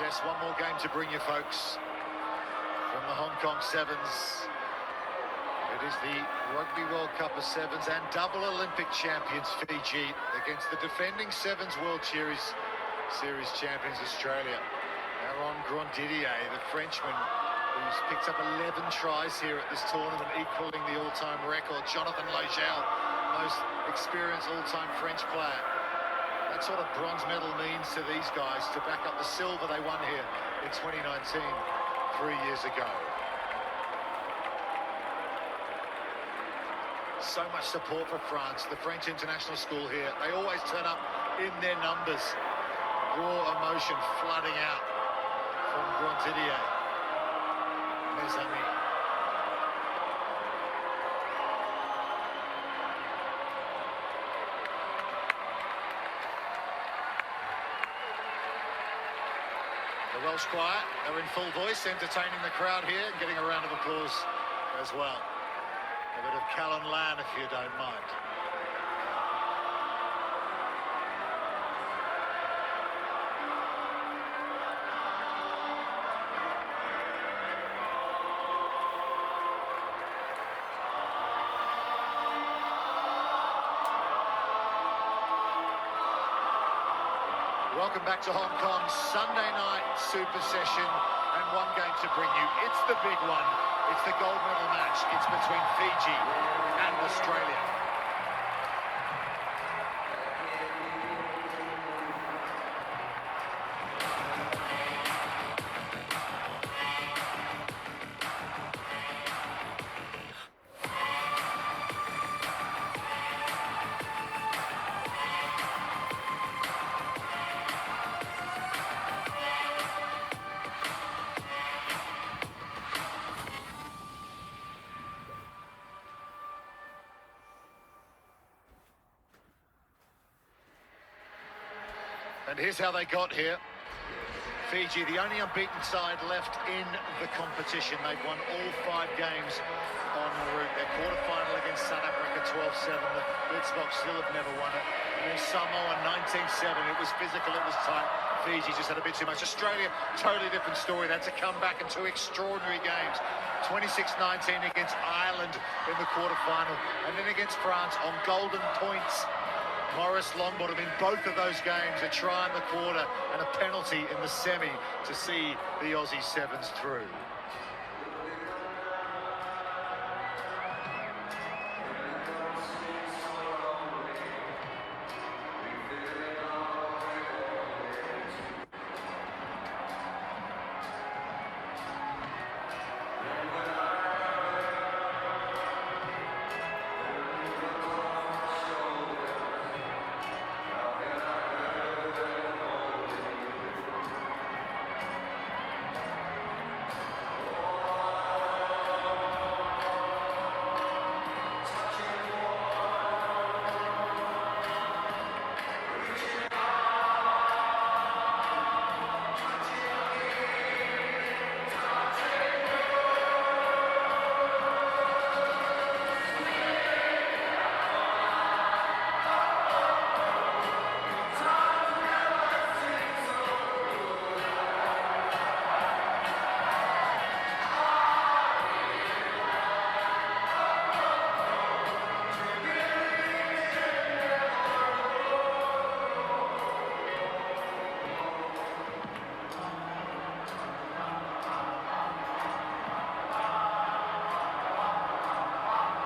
Yes, one more game to bring you, folks, from the Hong Kong Sevens. It is the Rugby World Cup of Sevens and double Olympic champions Fiji against the defending Sevens World Series champions Australia. Aaron Grandidier, the Frenchman, who's picked up 11 tries here at this tournament, equaling the all-time record. Jonathan Logel, most experienced all-time French player. That's what a bronze medal means to these guys, to back up the silver they won here in 2019, 3 years ago. So much support for France, the French international school here. They always turn up in their numbers. Raw emotion flooding out from Grandidier. Mes amis. The Welsh choir are in full voice, entertaining the crowd here and getting a round of applause as well. A bit of Callan Lan, if you don't mind. Welcome back to Hong Kong, Sunday night super session, and one game to bring you. It's the big one. It's the gold medal match. It's between Fiji and Australia. And here's how they got here. Fiji, the only unbeaten side left in the competition. They've won all 5 games en route. Their quarterfinal against South Africa, 12-7. The Blitzboks still have never won it. And then Samoa, 19-7. It was physical, it was tight. Fiji just had a bit too much. Australia, totally different story. They had to come back in 2 extraordinary games. 26-19 against Ireland in the quarterfinal. And then against France on golden points. Maurice Longbottom in both of those games, a try in the quarter and a penalty in the semi to see the Aussie Sevens through.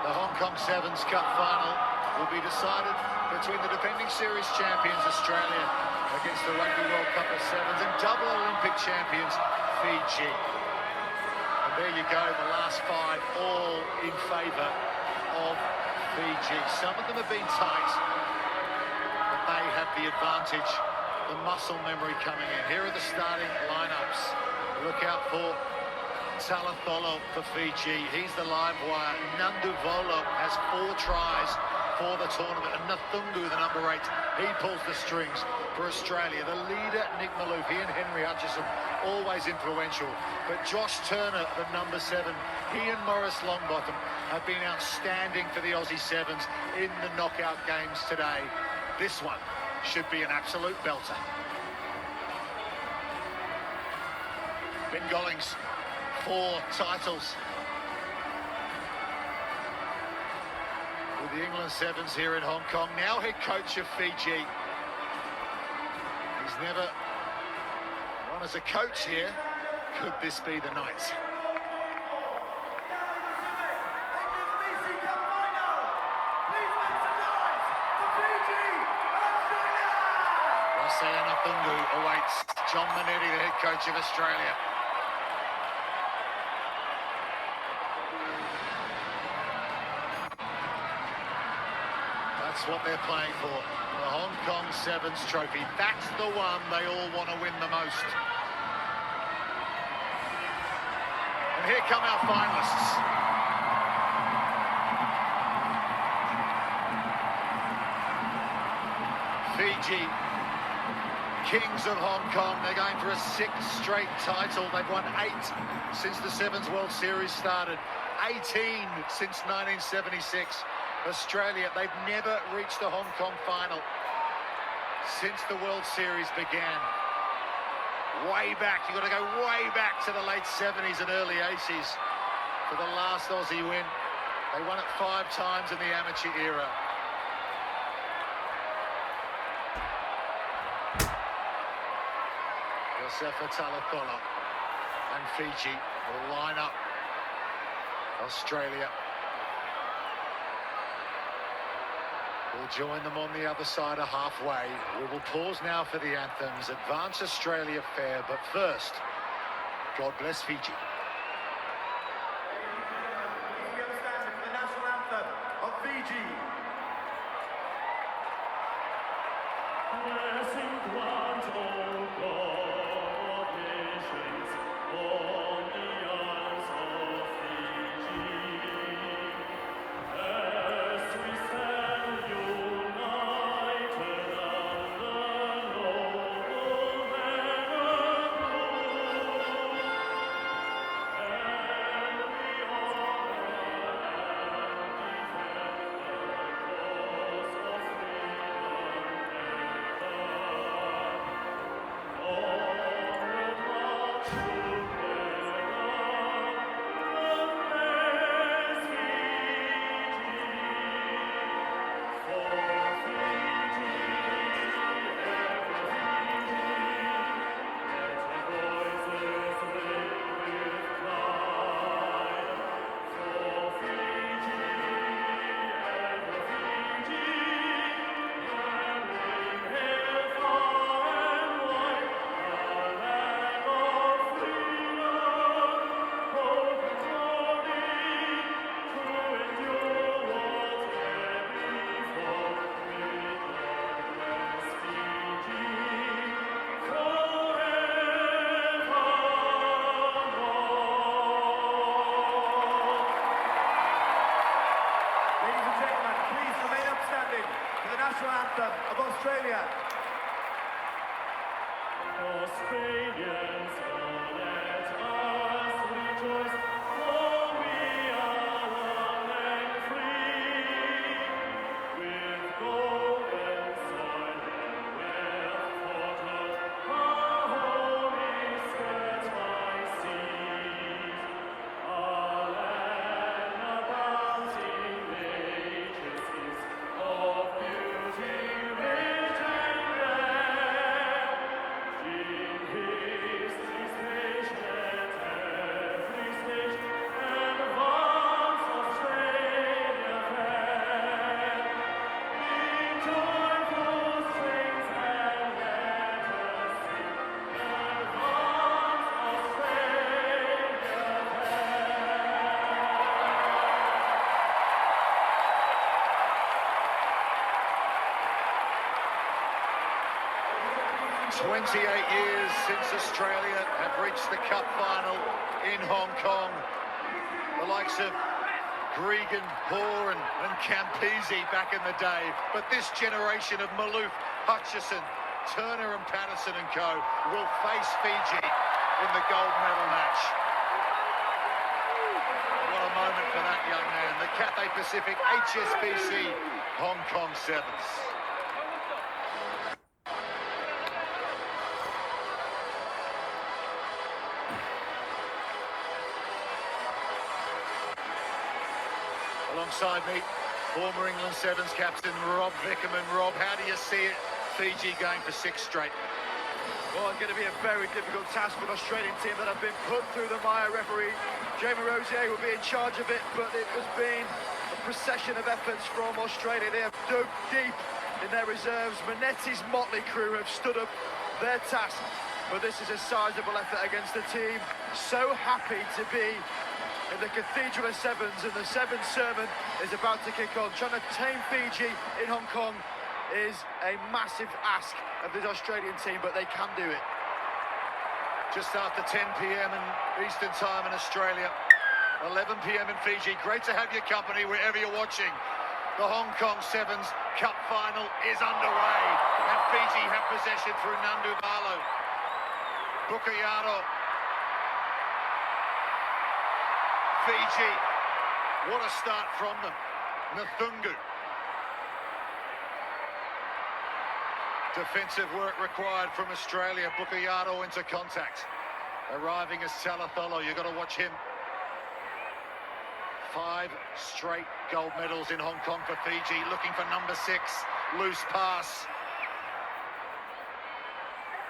Hong Kong Sevens Cup final will be decided between the defending series champions Australia against the Rugby World Cup of Sevens and double Olympic champions Fiji. And there you go, the last 5 all in favour of Fiji. Some of them have been tight, but they have the advantage, the muscle memory coming in. Here are the starting lineups. Look out for Talatholo for Fiji. He's the live wire. Nanduvolo has 4 tries for the tournament. And Nathungu, the number 8, he pulls the strings for Australia. The leader, Nick Malouf, he and Henry Hutchison, always influential. But Josh Turner, the number 7, he and Maurice Longbottom have been outstanding for the Aussie Sevens in the knockout games today. This one should be an absolute belter. Bengoling's 4 titles. With the England Sevens here in Hong Kong, now head coach of Fiji. He's never won as a coach here. Could this be the night? Bungu awaits John Manetti, the head coach of Australia. That's what they're playing for, the Hong Kong Sevens trophy. That's the one they all want to win the most. And here come our finalists. Fiji, Kings of Hong Kong, they're going for a 6th straight title. They've won 8 since the Sevens World Series started, 18 since 1976. Australia, they've never reached the Hong Kong final since the World Series began. Way back, you've got to go way back to the late 70s and early 80s for the last Aussie win. They won it 5 times in the amateur era. Josefa Talakola and Fiji will line up Australia. We'll join them on the other side of halfway. We will pause now for the anthems. Advance Australia fair, but first, God bless Fiji. Please be understanding for the national anthem of Fiji. Blessing grant, O God of nations, on the isles of Fiji. As we stand united under noble banner blue, and we honor and defend the cause of anthem of Australia. Australians, oh, let us rejoice, for we are one and free, with golden soil and wealth water, our home is set by seas, our land abounding nature's is of beauty rich and rare. In history's patient every stage, advance Australia fair. Be joyful strains and let us sing, advance Australia fair. 28 years since Australia have reached the Cup final in Hong Kong. The likes of Gregan, Hoare and Campese back in the day. But this generation of Maloof, Hutchison, Turner and Patterson and co will face Fiji in the gold medal match. What a moment for that young man. The Cathay Pacific HSBC Hong Kong Sevens. Alongside me, former England Sevens captain Rob Vickerman. Rob, how do you see it? Fiji going for 6 straight. Well, it's going to be a very difficult task for an Australian team that have been put through the mire. Referee Jamie Rosier will be in charge of it, but it has been a procession of efforts from Australia. They have dug deep in their reserves. Manetti's motley crew have stood up their task, but this is a sizable effort against a team so happy to be in the Cathedral of Sevens, and the Sevens sermon is about to kick on. Trying to tame Fiji in Hong Kong is a massive ask of this Australian team, but they can do it. Just after 10 p.m. in Eastern Time in Australia, 11 p.m. in Fiji. Great to have your company wherever you're watching. The Hong Kong Sevens Cup final is underway, and Fiji have possession through Nandu Balo. Bukayaro. Fiji, what a start from them. Nathungu. Defensive work required from Australia. Bukayaro into contact. Arriving as Talatholo, you've got to watch him. 5 straight gold medals in Hong Kong for Fiji, looking for number 6, loose pass.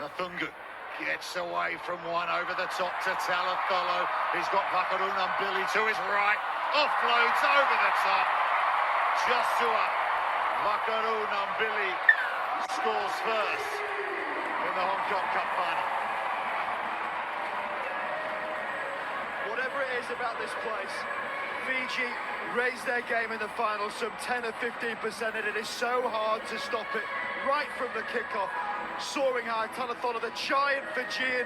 Nathungu gets away from one, over the top to Talatholo. He's got Vakarunambili to his right, offloads over the top. Joshua Vakarunambili scores first in the Hong Kong Cup final. Whatever it is about this place, Fiji raised their game in the final some 10 or 15%, and it is so hard to stop it right from the kickoff. Soaring high, Talatholo, the giant Fijian,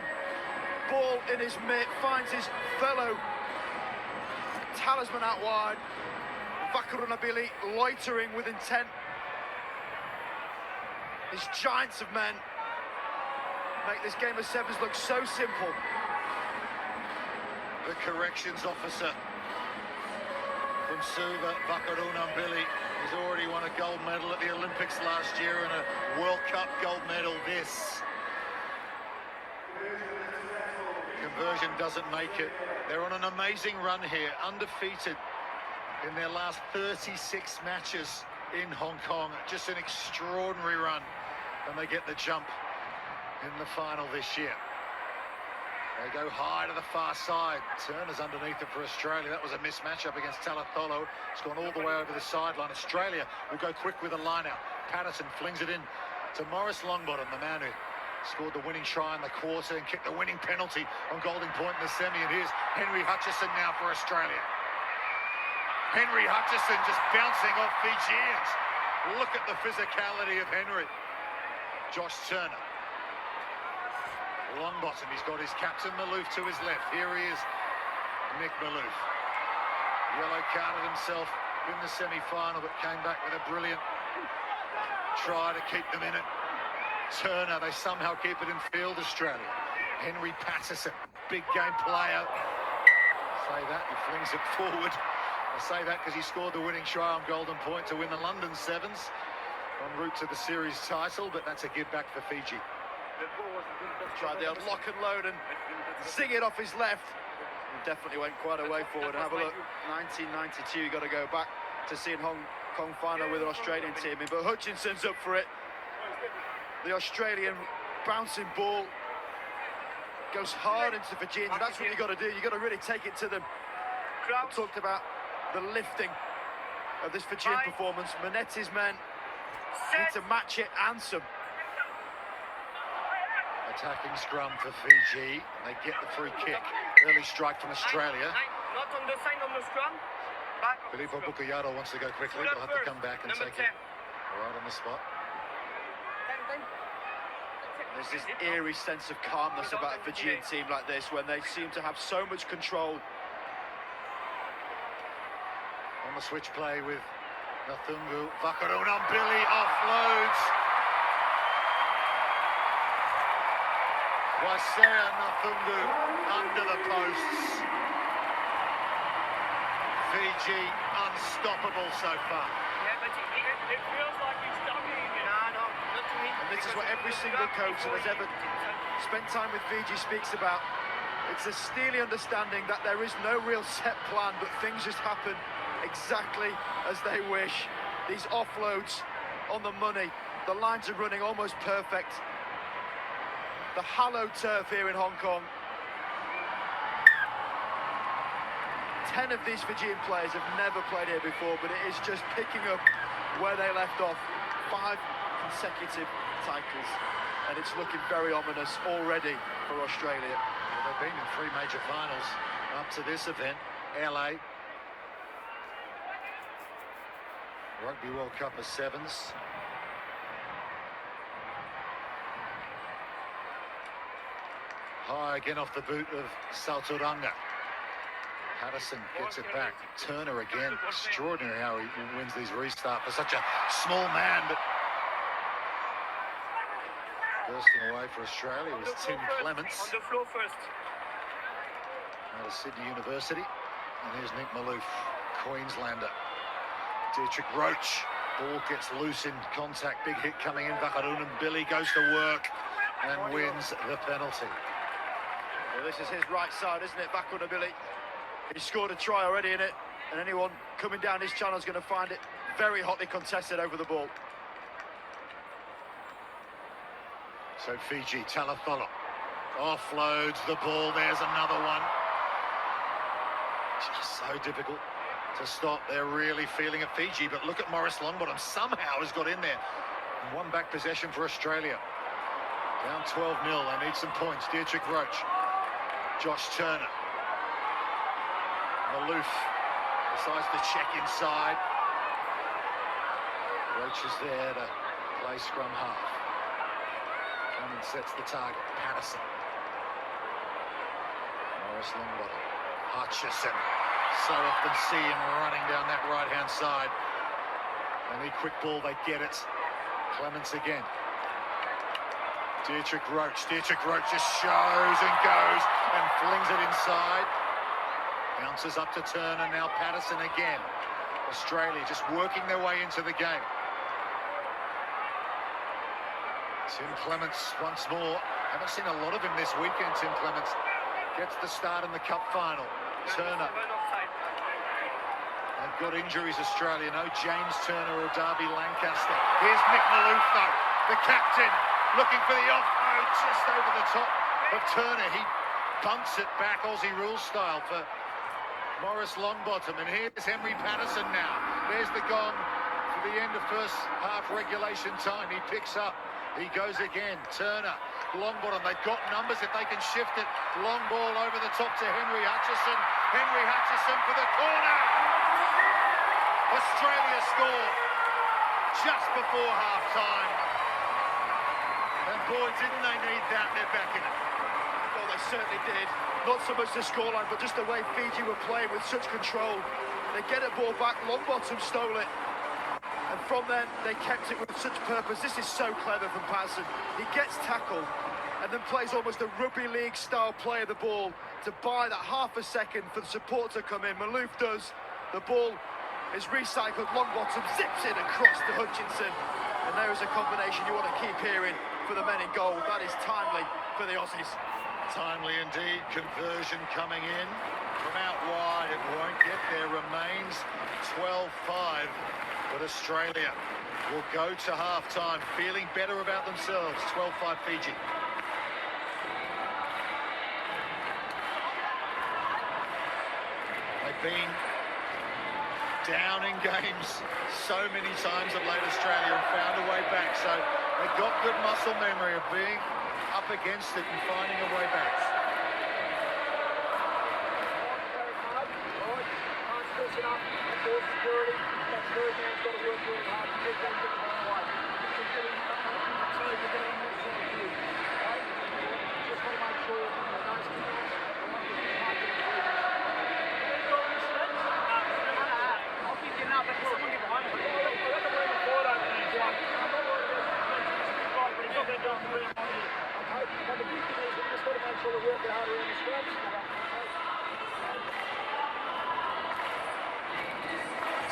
ball in his mitt, finds his fellow talisman out wide. Vakarunambili loitering with intent. These giants of men make this game of sevens look so simple. The corrections officer from Suva, Vakarunambili, has already won a gold medal at the Olympics last year and a World Cup gold medal this. Conversion doesn't make it. They're on an amazing run here, undefeated in their last 36 matches in Hong Kong. Just an extraordinary run, and they get the jump in the final this year. They go high to the far side. Turner's underneath it for Australia. That was a mismatch up against Talatholo. It's gone all the way over the sideline. Australia will go quick with a line-out. Patterson flings it in to Morris Longbottom, the man who scored the winning try in the quarter and kicked the winning penalty on Golden Point in the semi. And here's Henry Hutchison now for Australia. Henry Hutchison just bouncing off Fijians. Look at the physicality of Henry. Josh Turner. Longbottom, he's got his captain Malouf to his left. Here he is, Nick Malouf. Yellow carded himself in the semi-final, but came back with a brilliant try to keep them in it. Turner, they somehow keep it in field, Australia. Henry Patterson, big game player. I say that, he flings it forward. I say that because he scored the winning try on Golden Point to win the London Sevens, en route to the series title, but that's a give back for Fiji. Tried the old lock and load and zing it off his left. Definitely went quite a way forward. And have a look, 1992, you got to go back to seeing Hong Kong final with an Australian team in, but Hutchinson's up for it. The Australian bouncing ball goes hard into the Fijians. That's what you got to do. You got to really take it to them. We talked about the lifting of this Fijian performance. Manetti's men need to match it and some. Attacking scrum for Fiji. They get the free kick. Early strike from Australia. Not on the side of the scrum. Back of the Filippo scrum. Bukayaro wants to go quickly. They'll have to come back and Number take 10. it right on the spot. There's this eerie sense of calmness about a Fijian team like this when they seem to have so much control. On the switch play with Nathungu. Vakarunambili offloads. Wasea Nathungu under the posts. Fiji unstoppable so far. Yeah, but it feels like he's stopping it. No, not to me. And this is what every single coach that has ever spent time with Fiji speaks about. It's a steely understanding that there is no real set plan, but things just happen exactly as they wish. These offloads on the money. The lines are running almost perfect. The hallowed turf here in Hong Kong. 10 of these Fijian players have never played here before, but it is just picking up where they left off. 5 consecutive titles, and it's looking very ominous already for Australia. Well, they've been in 3 major finals up to this event. LA, Rugby World Cup of Sevens. High again off the boot of Salturanga. Patterson gets it back. Turner again. Extraordinary how he wins these restarts for such a small man. But bursting away for Australia was Tim Clements On the floor first. out of Sydney University. And here's Nick Malouf, Queenslander. Dietrich Roach. Ball gets loose in contact. Big hit coming in. Vakarun and Billy goes to work and wins the penalty. Well, this is his right side, isn't it? Vakarun and Billy. He scored a try already in it, and anyone coming down his channel is going to find it very hotly contested over the ball. So Fiji, Talatholo offloads the ball. There's another one. Just so difficult to stop. They're really feeling it, Fiji, but look at Maurice Longbottom. Somehow has got in there. And 1 back possession for Australia. Down 12-0. They need some points. Dietrich Roach. Josh Turner. Malouf decides to check inside. Roach is there to play scrum half. Clemens sets the target. Patterson. Maurice Longbottom. Hutchison. So often see him running down that right-hand side. They need quick ball. They get it. Clemens again. Dietrich Roach. Dietrich Roach just shows and goes and flings it inside. Bounces up to Turner, now Patterson again. Australia just working their way into the game. Tim Clements once more. Haven't seen a lot of him this weekend, Tim Clements. Gets the start in the cup final. Turner. They've got injuries, Australia. No James Turner or Darby Lancaster. Here's Nick Malouf, though, the captain, looking for the offload just over the top of Turner. He bunts it back Aussie rules style for Maurice Longbottom, and here's Henry Patterson now. There's the gong for the end of first half regulation time. He picks up, he goes again. Turner, Longbottom, they've got numbers if they can shift it. Long ball over the top to Henry Hutchison. Henry Hutchison for the corner. Australia score just before half-time. And boy, didn't they need that, they're back in it. Well, they certainly did. Not so much the scoreline, but just the way Fiji were playing with such control. They get a ball back, Longbottom stole it. And from then, they kept it with such purpose. This is so clever from Patterson. He gets tackled and then plays almost a rugby league style play of the ball to buy that half a second for the support to come in. Malouf does. The ball is recycled. Longbottom zips it across to Hutchinson. And there is a combination you want to keep hearing for the men in goal. That is timely for the Aussies. Timely indeed, conversion coming in from out wide. It won't get there, remains 12-5, but Australia will go to half-time feeling better about themselves. 12-5 Fiji. They've been down in games so many times of late, Australia, and found a way back. So they've got good muscle memory of being up against it and finding a way back.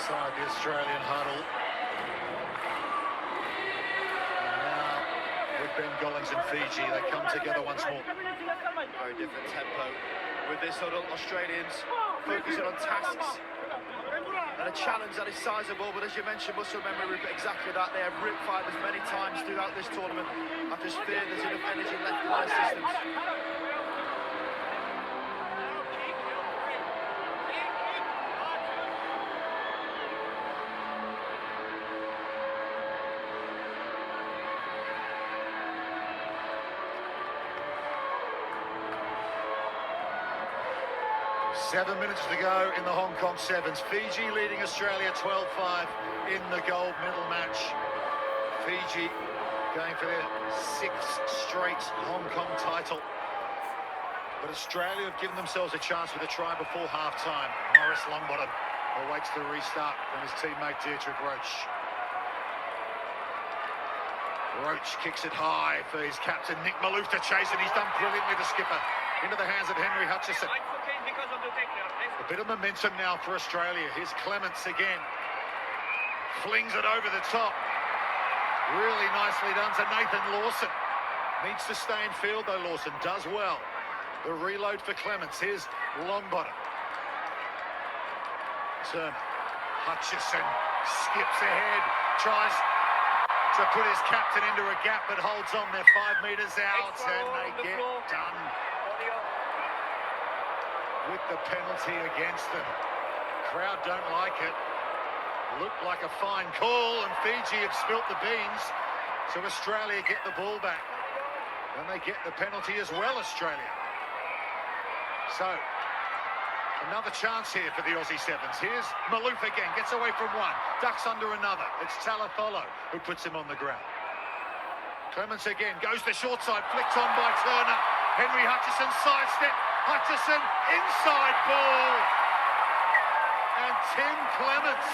Inside the Australian huddle. And now with Ben Gollings and Fiji, they come together once more. Very different tempo with this huddle. Australians focusing on tasks and a challenge that is sizable, but as you mentioned, muscle memory, exactly that. They have ripped fighters many times throughout this tournament. I just fear there's enough energy left in their systems. 7 minutes to go in the Hong Kong Sevens. Fiji leading Australia 12-5 in the gold medal match. Fiji going for their 6th straight Hong Kong title. But Australia have given themselves a chance with a try before half-time. Maurice Longbottom awaits the restart from his teammate Deirdre Roach. Roach kicks it high for his captain Nick Malouf to chase it. He's done brilliantly, the skipper. Into the hands of Henry Hutchison. A bit of momentum now for Australia. Here's Clements again. Flings it over the top. Really nicely done to Nathan Lawson. Needs to stay in field though, Lawson does well. The reload for Clements. Here's Longbottom. Turner. Hutchison skips ahead. Tries to put his captain into a gap, but holds on. They're 5 metres out and they get done with the penalty against them. Crowd don't like it. Looked like a fine call, and Fiji have spilt the beans, so Australia get the ball back. And they get the penalty as well, Australia. So, another chance here for the Aussie Sevens. Here's Malouf again, gets away from one, ducks under another. It's Talatholo who puts him on the ground. Clements again, goes the short side, flicked on by Turner. Henry Hutchison sidestep. Hutchison inside ball. And Tim Clements,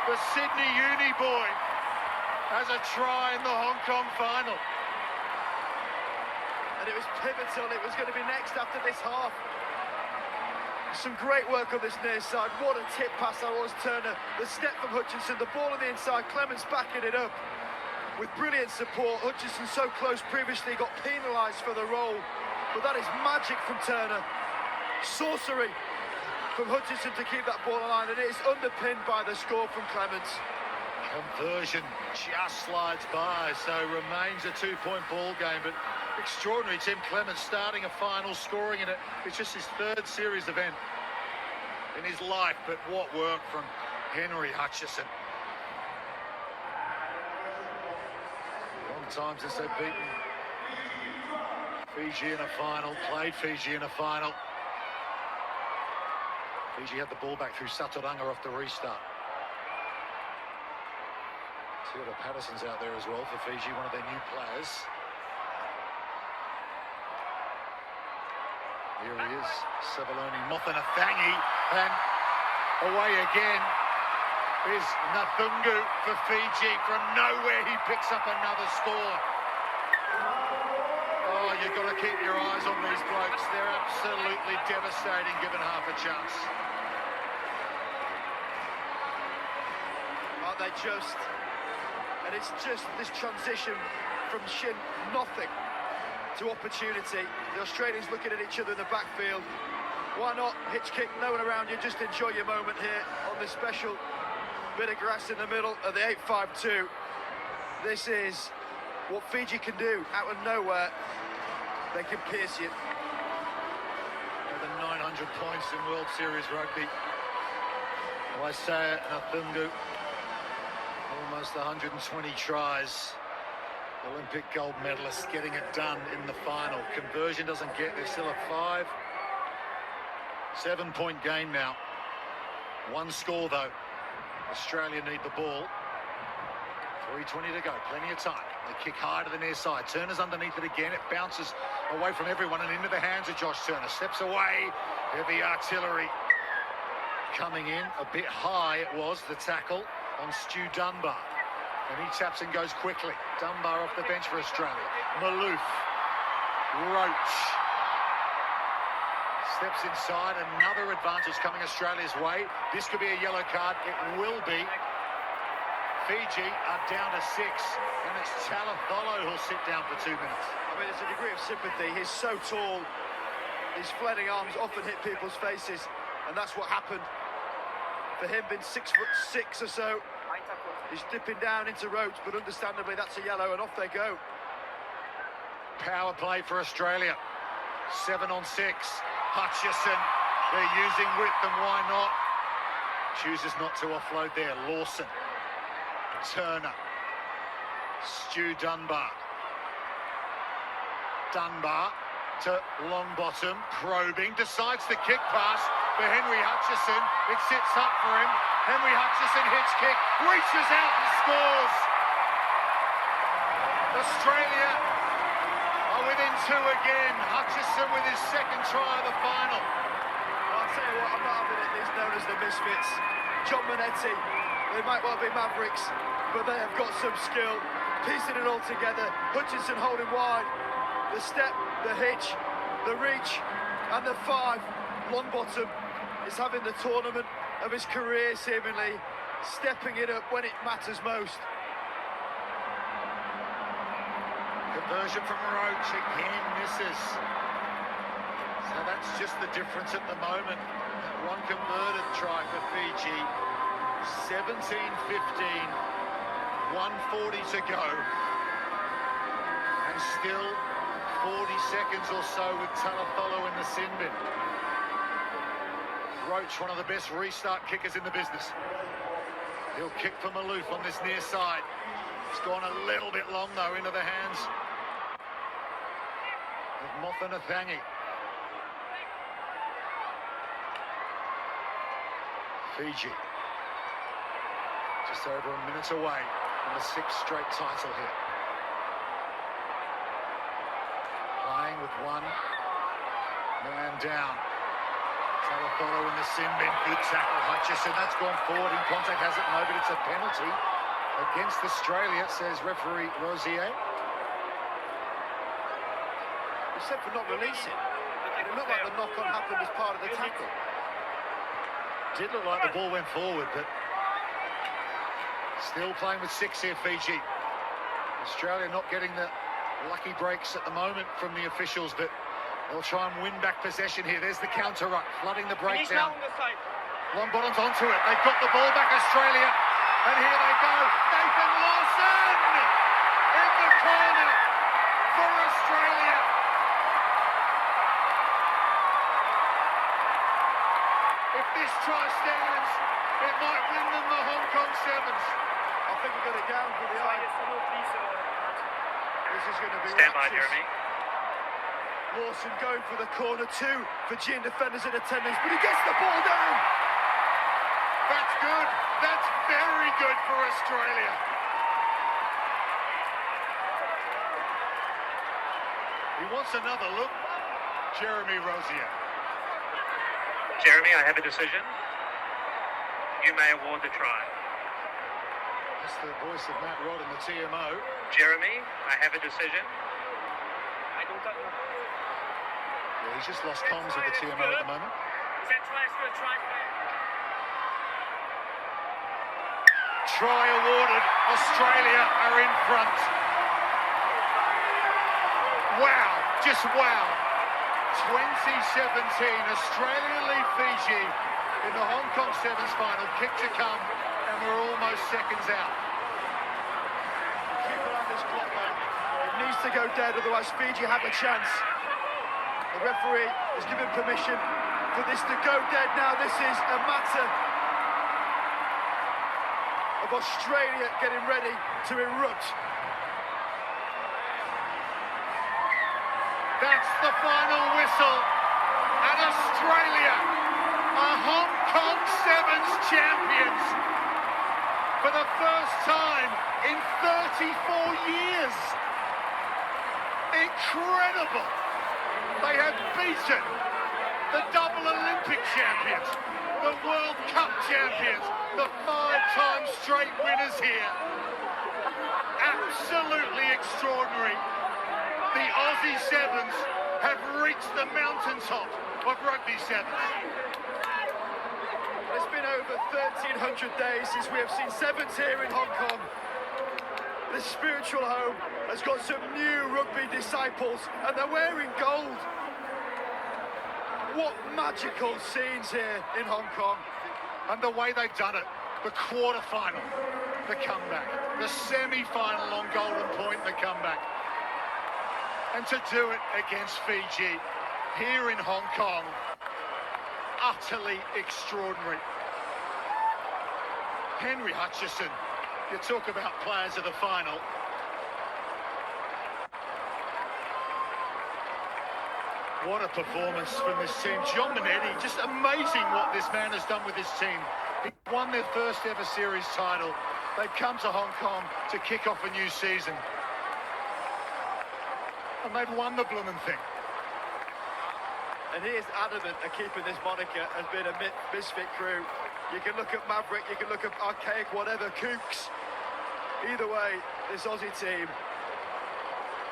the Sydney Uni boy, has a try in the Hong Kong final. And it was pivotal. It was going to be next after this half. Some great work on this near side. What a tip pass that was, Turner. The step from Hutchinson, the ball on the inside. Clements backing it up with brilliant support. Hutchinson so close previously, got penalised for the roll. But that is magic from Turner. Sorcery from Hutchinson to keep that ball aligned, and it is underpinned by the score from Clements. Conversion just slides by, so remains a 2-point ball game, but extraordinary. Tim Clements starting a final, scoring in it. It's just his 3rd series event in his life, but what work from Henry Hutchison. Long time since they've beaten Fiji in a final, played Fiji in a final. Fiji had the ball back through Saturanga off the restart. Theodore Patterson's out there as well for Fiji, one of their new players. Here he is, Sevaloni, Mothanathangi, and away again is Nathungu for Fiji. From nowhere he picks up another score. Oh, you've got to keep your eyes on these blokes. They're absolutely devastating given half a chance. Aren't they just? And it's just this transition from nothing to opportunity. The Australians looking at each other in the backfield. Why not hitch kick, no one around you, just enjoy your moment here on this special bit of grass in the middle of the 8-5-2. This is what Fiji can do out of nowhere. They can pierce you. More than 900 points in World Series rugby. Waisea Nathungu, almost 120 tries. Olympic gold medalist getting it done in the final. Conversion doesn't get there, still a 7-point game now. One score though. Australia need the ball. 3:20 to go, plenty of time. They kick high to the near side. Turner's underneath it again. It bounces away from everyone and into the hands of Josh Turner. Steps away. Heavy artillery coming in. A bit high it was, the tackle on Stu Dunbar. And he taps and goes quickly. Dunbar off the bench for Australia. Malouf. Roach. Steps inside. Another advantage coming Australia's way. This could be a yellow card. It will be. Fiji are down to 6. And it's Talatholo who'll sit down for 2 minutes. I mean, it's a degree of sympathy. He's so tall. His flaring arms often hit people's faces. and that's what happened. For him, being 6'6" or so, he's dipping down into ropes, but understandably that's a yellow, and off they go. Power play for Australia. 7 on 6. Hutchison, they're using width, and why not? Chooses not to offload there. Lawson, Turner, Stu Dunbar. Dunbar to Longbottom, probing, decides to kick pass for Henry Hutchison. It sits up for him. Henry Hutchison hits kick, reaches out and scores. Australia are within 2 again. Hutchison with his second try of the final. I'll tell you what, I'm not having it. These known as the Misfits. John Monetti, they might well be Mavericks, but they have got some skill. Piecing it all together. Hutchison holding wide. The step, the hitch, the reach, and the 5. Longbottom is having the tournament of his career, seemingly. Stepping it up when it matters most. Conversion from Roach again misses. So that's just the difference at the moment. One converted try for Fiji. 17-15. 140 to go. And still 40 seconds or so with Talafolo in the sin bin. Roach, one of the best restart kickers in the business. He'll kick for Maloof on this near side. It's gone a little bit long though into the hands of Mothanathangi. Fiji just over a minute away from the 6th straight title here. Playing with one man down. Talafolo in the sin bin, good tackle. Hutchison, that's gone forward in contact, has it? No, but it's a penalty against Australia, says referee Rosier. He said for not releasing. It looked like the knock-on happened as part of the tackle. Did look like the ball went forward, but still playing with 6 here, Fiji. Australia not getting the lucky breaks at the moment from the officials, but they'll try and win back possession here. There's the counter ruck, flooding the breakdown. Longbottom's onto it. They've got the ball back, Australia. And here they go. Nathan Lawson in the corner for Australia. If this try stands, it might win them the Hong Kong Sevens. I think we've got it down for the eye. This is going to be Stand by, rapturous. Jeremy. Lawson going for the corner, 2 Fijian defenders in attendance, but he gets the ball down. That's good. That's very good for Australia. He wants another look. Jeremy Rosier. Jeremy, I have a decision. You may award the try. That's the voice of Matt Rod in the TMO. Jeremy, I have a decision. Yeah, he's just lost comms with the TMO at the moment. Try awarded. Australia are in front. Wow, just wow. 2017, Australia lead Fiji in the Hong Kong Sevens final. Kick to come, and we're almost seconds out. Keep it on this clock, man. It needs to go dead, otherwise Fiji have a chance. The referee has given permission for this to go dead now. This is a matter of Australia getting ready to erupt. That's the final whistle, and Australia are Hong Kong Sevens champions for the first time in 34 years. Incredible! They have beaten the double Olympic champions, the World Cup champions, the 5-time straight winners here. Absolutely extraordinary. The Aussie Sevens have reached the mountaintop of rugby sevens. It's been over 1,300 days since we have seen sevens here in Hong Kong. This spiritual home has got some new rugby disciples, and they're wearing gold. What magical scenes here in Hong Kong. And the way they've done it, the quarter-final, the comeback, the semi-final on Golden Point, the comeback. And to do it against Fiji here in Hong Kong, utterly extraordinary. Henry Hutchison, you talk about players of the final. What a performance from this team. John Minetti, just amazing what this man has done with his team. He won their first ever series title. They've come to Hong Kong to kick off a new season. And they've won the blooming thing. And he is adamant at keeping this moniker as being a misfit crew. You can look at Maverick, you can look at Archaic, whatever, Kooks. Either way, this Aussie team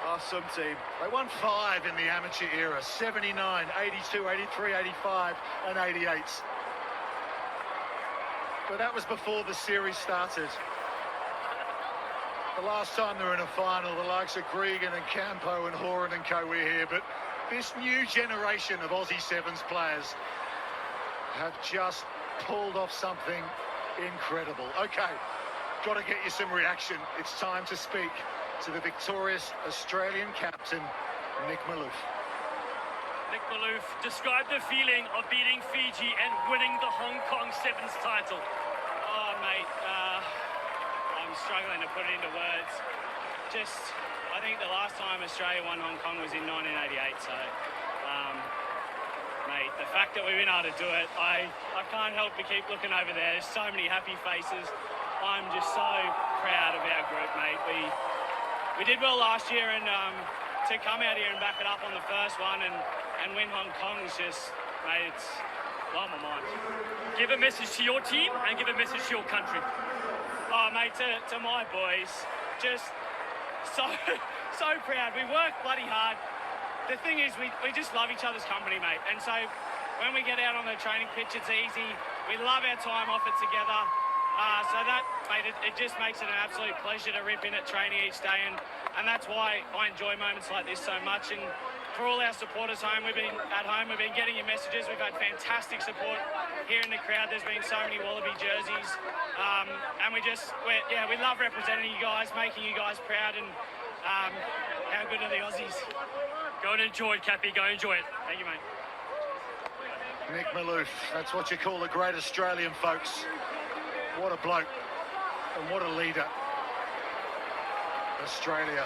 are some team. They won 5 in the amateur era, 79, 82, 83, 85 and 88. But that was before the series started. The last time they were in a final, the likes of Gregan and Campo and Horan and co were here, but this new generation of Aussie Sevens players have just pulled off something incredible. Okay, got to get you some reaction. It's time to speak to the victorious Australian captain, Nick Maloof. Nick Maloof, describe the feeling of beating Fiji and winning the Hong Kong Sevens title. Oh, mate, I'm struggling to put it into words. I think the last time Australia won Hong Kong was in 1988, so, mate, the fact that we've been able to do it, I can't help but keep looking over there. There's so many happy faces. I'm just so proud of our group, mate. We did well last year, and to come out here and back it up on the first one and win Hong Kong is just, mate, it's blown my mind. Give a message to your team and give a message to your country. Oh, mate, to my boys, just so proud. We work bloody hard. The thing is, we just love each other's company, mate. And so when we get out on the training pitch, it's easy. We love our time off it together. So that, mate, it just makes it an absolute pleasure to rip in at training each day, and that's why I enjoy moments like this so much. And for all our supporters we've been getting your messages. We've had fantastic support here in the crowd. There's been so many Wallaby jerseys, and we love representing you guys, making you guys proud, and how good are the Aussies? Go and enjoy it, Cappy. Go enjoy it. Thank you, mate. Nick Maloof, that's what you call a great Australian, folks. What a bloke and what a leader. Australia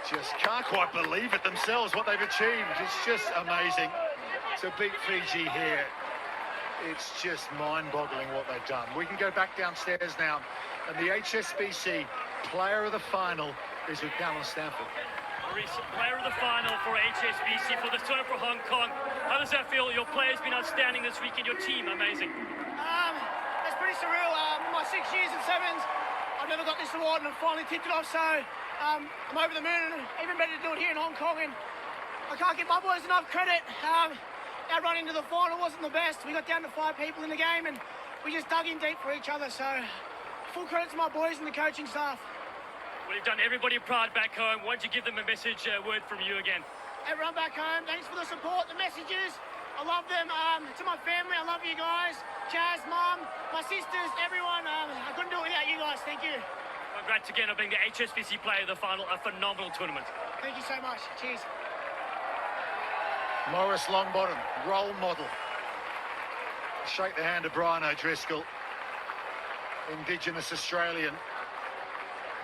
just can't quite believe it themselves, what they've achieved. It's just amazing to beat Fiji here. It's just mind-boggling what they've done. We can go back downstairs now, and the HSBC player of the final is with Callum Stanford. Maurice, player of the final for HSBC for the tournament for Hong Kong. How does that feel? Your player's been outstanding this weekend. Your team, amazing. It's pretty surreal. My 6 years in sevens, I've never got this award, and I finally tipped it off. So I'm over the moon, and even better to do it here in Hong Kong. And I can't give my boys enough credit. Our run into the final wasn't the best. We got down to 5 people in the game, and we just dug in deep for each other. So full credit to my boys and the coaching staff. Well, you've done everybody proud back home. Why don't you give them a message, word from you again? Everyone back home, thanks for the support, the messages. I love them. To my family, I love you guys. Chaz, Mum, my sisters, everyone. I couldn't do it without you guys. Thank you. Congrats again on being the HSBC player of the final. A phenomenal tournament. Thank you so much. Cheers. Morris Longbottom, role model. Shake the hand of Brian O'Driscoll, Indigenous Australian,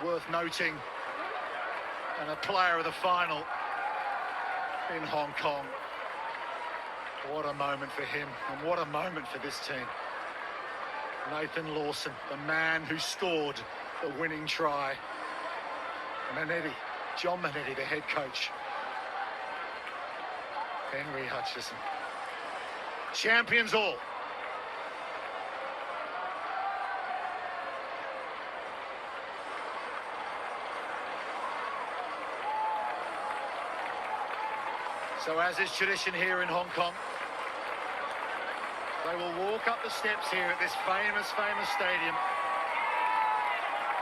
worth noting, and a player of the final in Hong Kong. What a moment for him, and what a moment for this team. Nathan Lawson, the man who scored the winning try. Minetti, John Minetti, the head coach. Henry Hutchison. Champions all. So as is tradition here in Hong Kong, they will walk up the steps here at this famous stadium.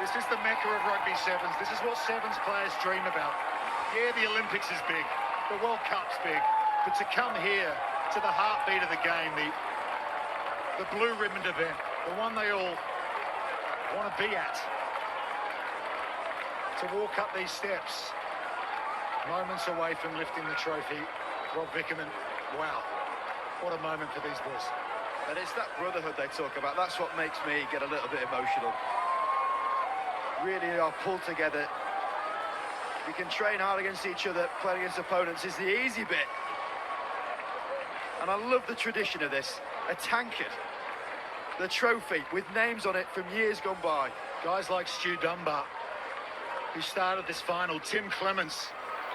This is the mecca of rugby sevens. This is what sevens players dream about. Yeah, the Olympics is big. The World Cup's big. But to come here to the heartbeat of the game, the blue ribbon event, the one they all want to be at, to walk up these steps, moments away from lifting the trophy. Rob Vickerman, wow, what a moment for these boys. And it's that brotherhood they talk about. That's what makes me get a little bit emotional. Really are pulled together. We can train hard against each other, playing against opponents is the easy bit. And I love the tradition of this. A tankard, the trophy with names on it from years gone by. Guys like Stu Dunbar, who started this final, Tim Clements,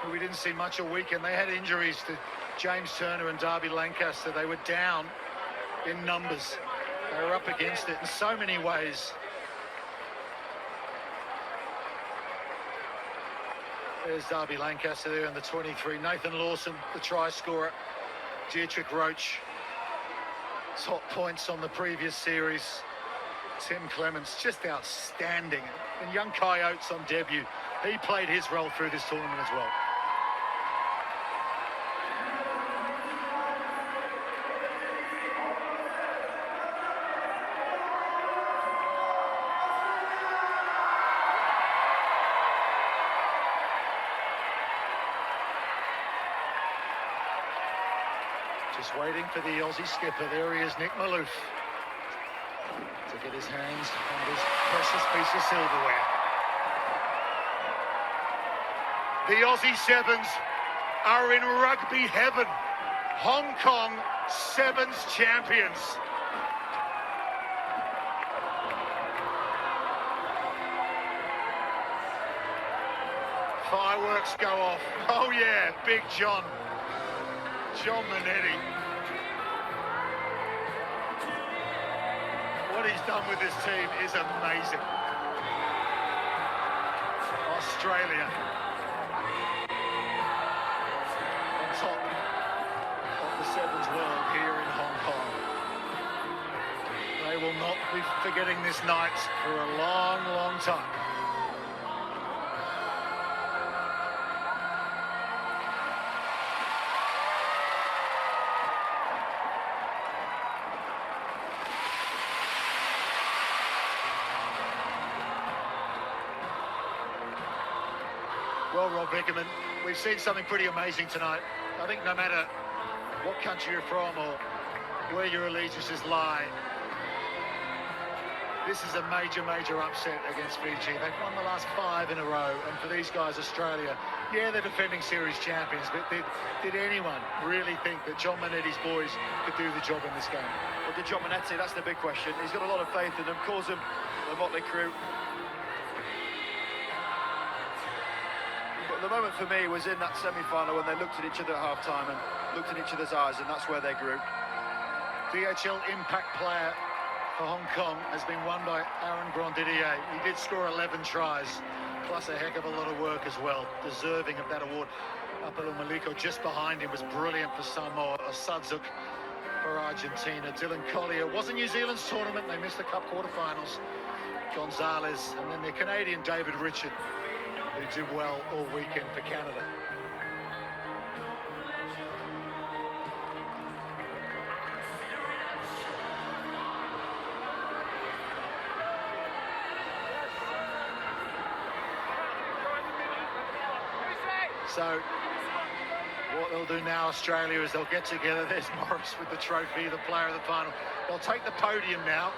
who we didn't see much all weekend. They had injuries to James Turner and Darby Lancaster. They were down in numbers. They were up against it in so many ways. There's Darby Lancaster there in the 23. Nathan Lawson, the try scorer. Dietrich Roach, top points on the previous series. Tim Clements, just outstanding. And young Coyotes on debut. He played his role through this tournament as well. Just waiting for the Aussie skipper. There he is, Nick Maloof, to get his hands on this precious piece of silverware. The Aussie Sevens are in rugby heaven. Hong Kong Sevens champions. Fireworks go off. Oh yeah, Big John Manetti. What he's done with this team is amazing. Australia on top of the Sevens world here in Hong Kong. They will not be forgetting this night for a long, long time. Well, Rob Vickerman, we've seen something pretty amazing tonight. I think no matter what country you're from or where your allegiances lie, this is a major, major upset against Fiji. They've won the last 5 in a row, and for these guys, Australia, yeah, they're defending series champions, but did anyone really think that John Manetti's boys could do the job in this game? Well, did John Manetti? That's the big question. He's got a lot of faith in them, calls them the Motley Crew. The moment for me was in that semi-final when they looked at each other at half-time and looked in each other's eyes, and that's where they grew. DHL Impact Player for Hong Kong has been won by Aaron Grandidier. He did score 11 tries, plus a heck of a lot of work as well, deserving of that award. Apolo Maliko just behind him was brilliant for Samoa. Sudzuk for Argentina. Dylan Collier wasn't New Zealand's tournament. They missed the Cup quarterfinals. Gonzalez, and then the Canadian David Richard, who did well all weekend for Canada. So what they'll do now, Australia, is they'll get together. There's Morris with the trophy, the player of the final. They'll take the podium now,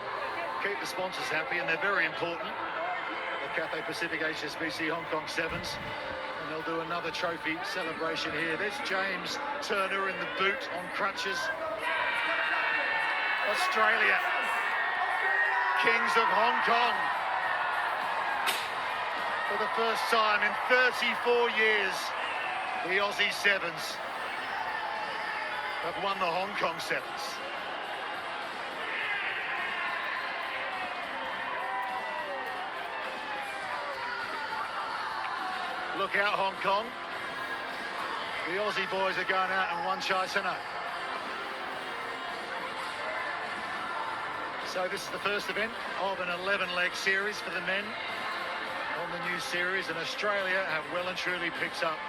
keep the sponsors happy, and they're very important. Cathay Pacific HSBC Hong Kong Sevens, and they'll do another trophy celebration here. There's James Turner in the boot on crutches. Australia, kings of Hong Kong. For the first time in 34 years, the Aussie Sevens have won the Hong Kong Sevens. Look out, Hong Kong. The Aussie boys are going out in 1 try to 0. So this is the first event of an 11-leg series for the men on the new series, and Australia have well and truly picked up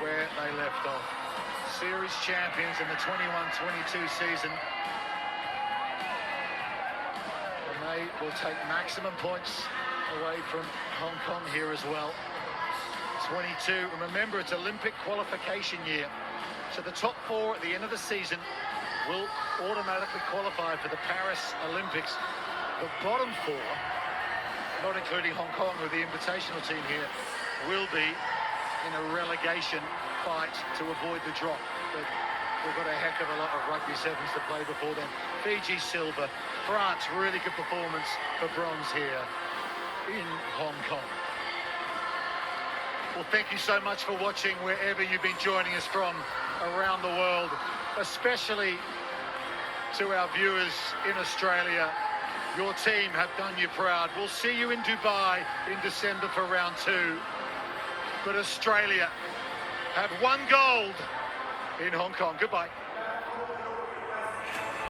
where they left off. series champions in the 21-22 season. And they will take maximum points away from Hong Kong here as well. 22, and remember it's Olympic qualification year. So the top four at the end of the season will automatically qualify for the Paris Olympics. The bottom four, not including Hong Kong or the invitational team here, will be in a relegation fight to avoid the drop. But we've got a heck of a lot of rugby sevens to play before then. Fiji silver, France really good performance for bronze here in Hong Kong. Well, thank you so much for watching wherever you've been joining us from around the world, especially to our viewers in Australia. Your team have done you proud. We'll see you in Dubai in December for round 2. But Australia have won gold in Hong Kong. Goodbye.